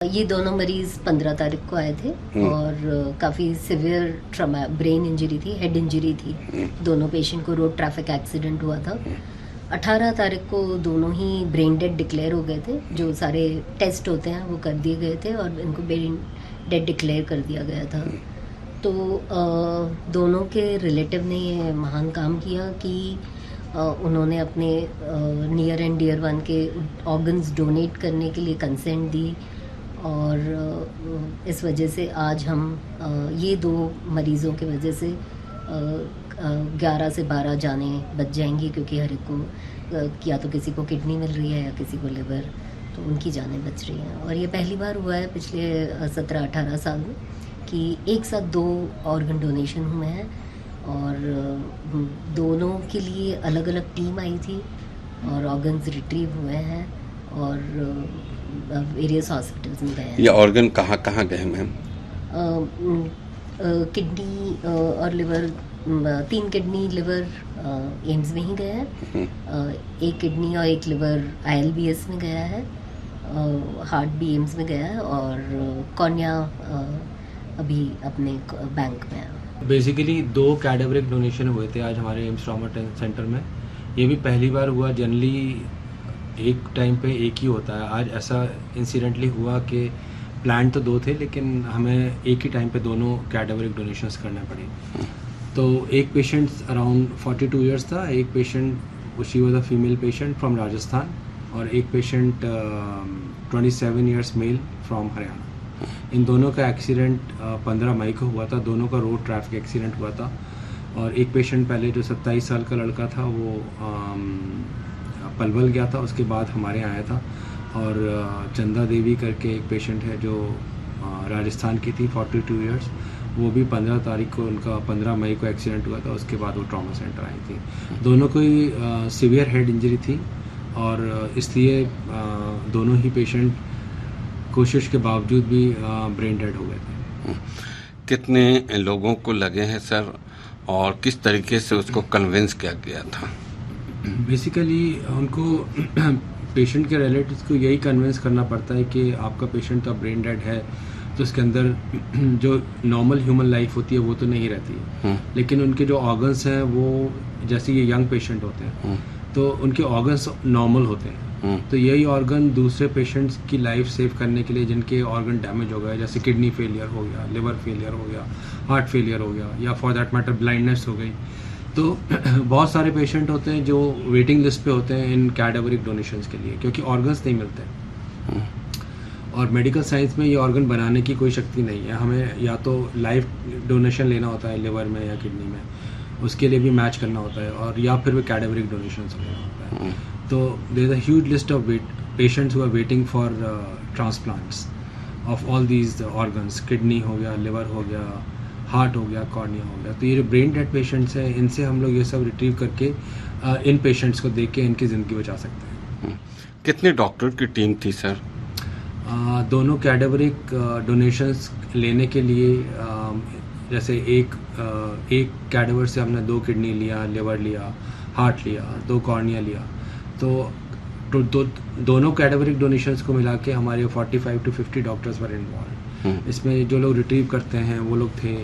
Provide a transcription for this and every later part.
ये दोनों मरीज 15 तारीख को आए थे और काफ़ी सिवियर ट्रमा, ब्रेन इंजरी थी, हेड इंजरी थी। दोनों पेशेंट को रोड ट्रैफिक एक्सीडेंट हुआ था। 18 तारीख को दोनों ही ब्रेन डेड डिक्लेयर हो गए थे। जो सारे टेस्ट होते हैं वो कर दिए गए थे और इनको ब्रेन डेड डिक्लेयर कर दिया गया था। तो दोनों के रिलेटिव ने ये महान काम किया कि उन्होंने अपने नियर एंड डियर वन के ऑर्गन्स डोनेट करने के लिए कंसेंट दी और इस वजह से आज हम ये दो मरीज़ों की वजह से 11 से 12 जाने बच जाएंगी, क्योंकि हर एक को या तो किसी को किडनी मिल रही है या किसी को लिवर, तो उनकी जानें बच रही हैं। और ये पहली बार हुआ है पिछले 17-18 साल में कि एक साथ 2 ऑर्गन डोनेशन हुए हैं और दोनों के लिए अलग अलग टीम आई थी और ऑर्गन्स रिट्रीव हुए हैं और वेरियस हॉस्पिटल्स में गए हैं। ये ऑर्गन कहाँ कहाँ गए मैम? किडनी और लिवर, 3 किडनी लिवर एम्स में ही गया है। एक किडनी और एक लिवर ILBS में गया है, हार्ट भी एम्स में गया है और कॉर्निया अभी अपने बैंक में है। बेसिकली 2 कैडेवरिक डोनेशन हुए थे आज हमारे एम्स ट्रॉमा सेंटर में। ये भी पहली बार हुआ। जनरली एक टाइम पे एक ही होता है। आज ऐसा इंसिडेंटली हुआ कि प्लान तो 2 थे लेकिन हमें एक ही टाइम पे दोनों कैडेवरिक डोनेशंस करने पड़े। तो एक पेशेंट अराउंड 42 इयर्स था, एक patient she was a female patient from Rajasthan और एक patient 27 years male from Haryana. इन दोनों का एक्सीडेंट 15 मई को हुआ था। दोनों का रोड ट्रैफिक एक्सीडेंट हुआ था और एक पेशेंट पहले जो 27 साल का लड़का था वो पलवल गया था, उसके बाद हमारे यहाँ आया था। और चंदा देवी करके एक पेशेंट है जो राजस्थान की थी, 42 इयर्स, वो भी 15 तारीख को, उनका 15 मई को एक्सीडेंट हुआ था। उसके बाद वो ट्रॉमा सेंटर आई थी। दोनों को ही सीवियर हेड इंजरी थी और इसलिए दोनों ही पेशेंट कोशिश के बावजूद भी ब्रेन डेड हो गए थे। कितने लोगों को लगे हैं सर और किस तरीके से उसको कन्विंस किया गया था? बेसिकली उनको पेशेंट के रिलेटिव्स को यही कन्विंस करना पड़ता है कि आपका पेशेंट तो ब्रेन डेड है, तो उसके अंदर जो नॉर्मल ह्यूमन लाइफ होती है वो तो नहीं रहती है, लेकिन उनके जो ऑर्गन्स हैं वो, जैसे ये यंग पेशेंट होते हैं तो उनके ऑर्गन्स नॉर्मल होते हैं। तो यही ऑर्गन दूसरे पेशेंट्स की लाइफ सेव करने के लिए, जिनके ऑर्गन डैमेज हो गए, जैसे किडनी फेलियर हो गया, लिवर फेलियर हो गया, हार्ट फेलियर हो गया, या फॉर दैट मैटर ब्लाइंडनेस हो गई, तो बहुत सारे पेशेंट होते हैं जो वेटिंग लिस्ट पे होते हैं इन कैडेवरिक डोनेशंस के लिए, क्योंकि ऑर्गन्स नहीं मिलते। और मेडिकल साइंस में ये ऑर्गन बनाने की कोई शक्ति नहीं है। हमें या तो लाइव डोनेशन लेना होता है लिवर में या किडनी में, उसके लिए भी मैच करना होता है, और या फिर भी कैडेवरिक डोनेशंस लेना होता है। तो there is a huge list of patients who are waiting for transplants of all these organs. Kidney हो गया, लिवर हो गया, हार्ट हो गया, कॉर्निया हो गया। तो ये जो ब्रेन डेड पेशेंट्स हैं, इनसे हम लोग ये सब रिट्रीव करके इन पेशेंट्स को देख के इनकी ज़िंदगी बचा सकते हैं। कितने डॉक्टर की टीम थी सर? दोनों कैडेवरिक डोनेशंस लेने के लिए जैसे एक कैडेवर से हमने 2 किडनी लिया, लिवर लिया, हार्ट लिया, 2 कॉर्निया लिया। तो दोनों कैडेवरिक डोनेशंस को मिला के हमारे 45 to 50 डॉक्टर्स वर इन्वॉल्व। इसमें जो लोग रिट्रीव करते हैं वो लोग थे,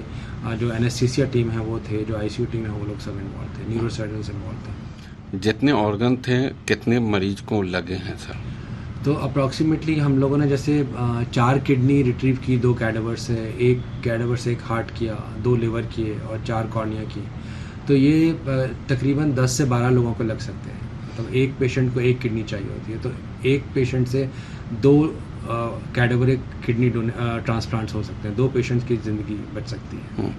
जो एनेस्थीसिया टीम है वो थे, जो ICU टीम है वो लोग सब इन्वॉल्व थे, न्यूरोसर्जन्स इन्वॉल्व थे। जितने ऑर्गन थे कितने मरीज को लगे हैं सर? तो अप्रॉक्सीमेटली हम लोगों ने जैसे 4 किडनी रिट्रीव की 2 कैडेवर से, 1 कैडेवर से 1 हार्ट किया, 2 लिवर किए और 4 कॉर्निया की। तो ये तकरीबन 10 से 12 लोगों को लग सकते हैं। मतलब एक पेशेंट को 1 किडनी चाहिए होती है, तो एक पेशेंट से 2 कैडेवरिक किडनी ट्रांसप्लांट्स हो सकते हैं। 2 पेशेंट्स की ज़िंदगी बच सकती है।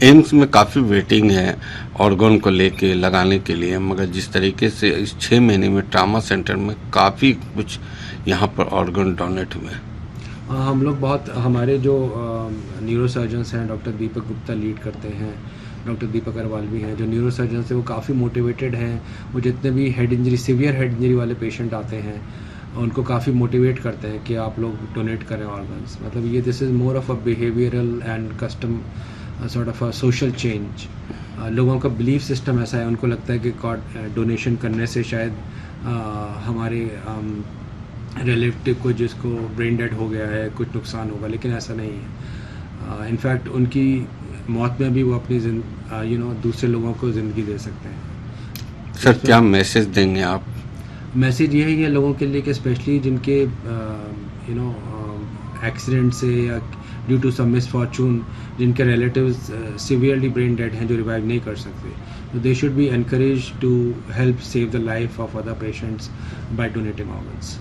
एम्स में काफ़ी वेटिंग है ऑर्गन को लेके लगाने के लिए, मगर जिस तरीके से इस 6 महीने में ट्रामा सेंटर में काफ़ी कुछ यहाँ पर ऑर्गन डोनेट हुए हैं। हम लोग बहुत, हमारे जो न्यूरोसर्जन्स हैं, डॉक्टर दीपक गुप्ता लीड करते हैं, डॉक्टर दीपक अग्रवाल भी हैं, जो न्यूरोसर्जन्स हैं वो काफ़ी मोटिवेटेड हैं। वो जितने भी head injury, severe head injury वाले पेशेंट आते हैं उनको काफ़ी मोटिवेट करते हैं कि आप लोग डोनेट करें ऑर्गन्स। मतलब ये this is more of a behavioural and custom sort of a social change. लोगों का बिलीफ सिस्टम ऐसा है, उनको लगता है कि डोनेशन करने से शायद हमारे रिलेटिव को जिसको ब्रेन डेड हो गया है कुछ नुकसान होगा, लेकिन ऐसा नहीं है। इनफैक्ट उनकी मौत में भी वो अपनी दूसरे लोगों को ज़िंदगी दे सकते हैं। सर क्या मैसेज देंगे आप? मैसेज यही है लोगों के लिए कि स्पेशली जिनके एक्सीडेंट से या ड्यू टू सम मिसफॉर्चून जिनके रिलेटिव्स सिवियरली ब्रेन डेड हैं जो रिवाइव नहीं कर सकते, तो they should be encourage to help save the life of other patients by donating organs.